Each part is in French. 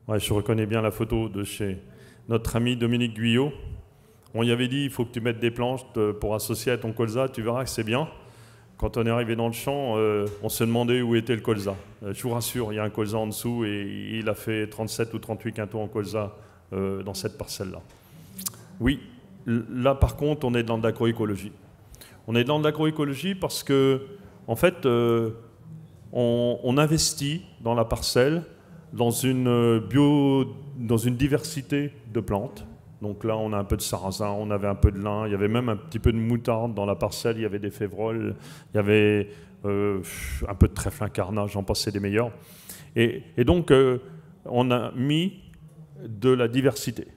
Ouais, je reconnais bien la photo de chez notre ami Dominique Guyot. On y avait dit, il faut que tu mettes des planches pour associer à ton colza, tu verras que c'est bien. Quand on est arrivé dans le champ, on se demandait où était le colza. Je vous rassure, il y a un colza en dessous et il a fait 37 ou 38 quintaux en colza dans cette parcelle-là. Oui, là par contre, on est dans de l'agroécologie. On est dans de l'agroécologie parce que, en fait, on investit dans la parcelle dans une diversité de plantes. Donc là, on a un peu de sarrasin, on avait un peu de lin, il y avait même un petit peu de moutarde dans la parcelle, il y avait des févroles, il y avait un peu de trèfle incarnat, j'en passais des meilleurs. Et donc, on a mis de la diversité.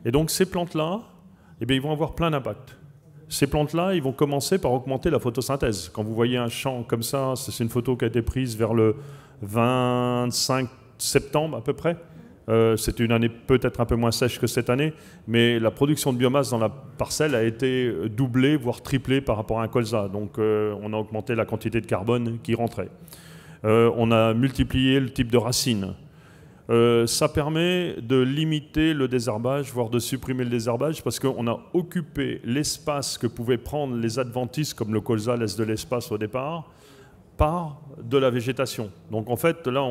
Et donc, ces plantes-là, eh bien, ils vont avoir plein d'impact. Ces plantes-là, ils vont commencer par augmenter la photosynthèse. Quand vous voyez un champ comme ça, c'est une photo qui a été prise vers le 25 septembre à peu près. C'est une année peut-être un peu moins sèche que cette année, mais la production de biomasse dans la parcelle a été doublée, voire triplée par rapport à un colza. Donc on a augmenté la quantité de carbone qui rentrait. On a multiplié le type de racines. Ça permet de limiter le désherbage, voire de supprimer le désherbage, parce qu'on a occupé l'espace que pouvaient prendre les adventices, comme le colza laisse de l'espace au départ, par de la végétation. Donc en fait, là,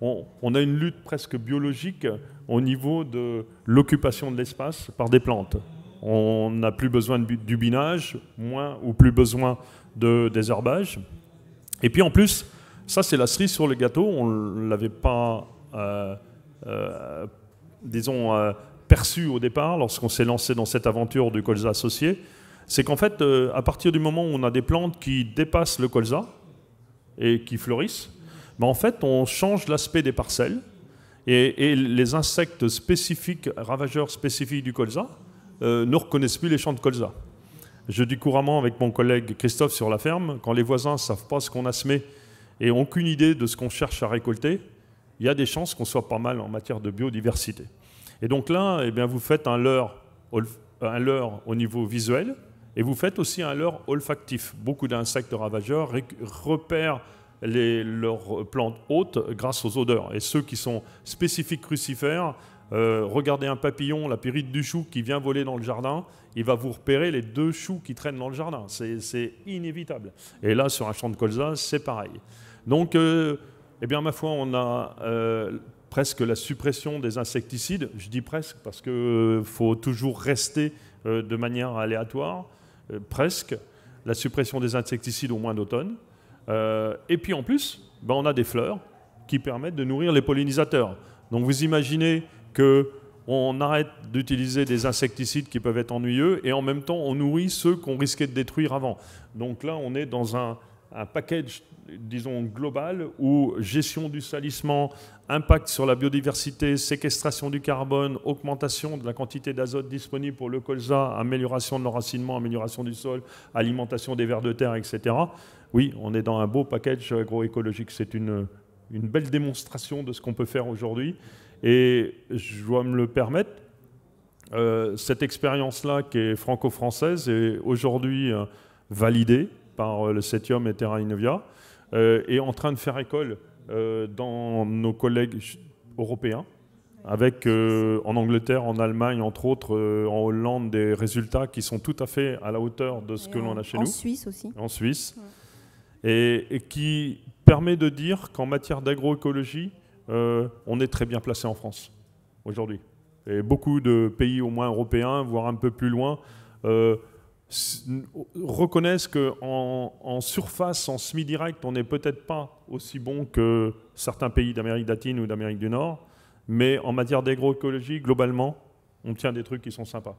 on a une lutte presque biologique au niveau de l'occupation de l'espace par des plantes. On n'a plus besoin du binage, moins ou plus besoin de désherbage. Et puis en plus, ça c'est la cerise sur le gâteau, on ne l'avait pas, disons, perçu au départ lorsqu'on s'est lancé dans cette aventure du colza associé. C'est qu'en fait, à partir du moment où on a des plantes qui dépassent le colza et qui fleurissent, ben en fait, on change l'aspect des parcelles et les insectes spécifiques, ravageurs spécifiques du colza, ne reconnaissent plus les champs de colza. Je dis couramment avec mon collègue Christophe sur la ferme, quand les voisins ne savent pas ce qu'on a semé et n'ont aucune idée de ce qu'on cherche à récolter, il y a des chances qu'on soit pas mal en matière de biodiversité. Et donc là, eh bien, vous faites un leurre au niveau visuel et vous faites aussi un leurre olfactif. Beaucoup d'insectes ravageurs repèrent leurs plantes hôtes grâce aux odeurs. Et ceux qui sont spécifiques crucifères, regardez un papillon, la pyrite du chou qui vient voler dans le jardin, il va vous repérer les 2 choux qui traînent dans le jardin. C'est inévitable. Et là, sur un champ de colza, c'est pareil. Donc, eh bien, ma foi, on a presque la suppression des insecticides. Je dis presque parce qu'il faut toujours rester de manière aléatoire. Presque. La suppression des insecticides au mois d'automne. Et puis en plus, ben on a des fleurs qui permettent de nourrir les pollinisateurs. Donc vous imaginez qu'on arrête d'utiliser des insecticides qui peuvent être ennuyeux et en même temps on nourrit ceux qu'on risquait de détruire avant. Donc là on est dans un package, disons, global où gestion du salissement, impact sur la biodiversité, séquestration du carbone, augmentation de la quantité d'azote disponible pour le colza, amélioration de l'enracinement, amélioration du sol, alimentation des vers de terre, etc. Oui, on est dans un beau package agroécologique. C'est une belle démonstration de ce qu'on peut faire aujourd'hui. Et je dois me le permettre, cette expérience-là qui est franco-française est aujourd'hui validée par le Cetium et Terra Innovia, est en train de faire école dans nos collègues européens, avec en Angleterre, en Allemagne, entre autres, en Hollande, des résultats qui sont tout à fait à la hauteur de ce que l'on a chez nous. En Suisse aussi. En Suisse. Ouais. Et qui permet de dire qu'en matière d'agroécologie, on est très bien placé en France, aujourd'hui. Et beaucoup de pays, au moins européens, voire un peu plus loin, reconnaissent qu'en surface, en semi-direct, on n'est peut-être pas aussi bon que certains pays d'Amérique latine ou d'Amérique du Nord, mais en matière d'agroécologie, globalement, on tient des trucs qui sont sympas.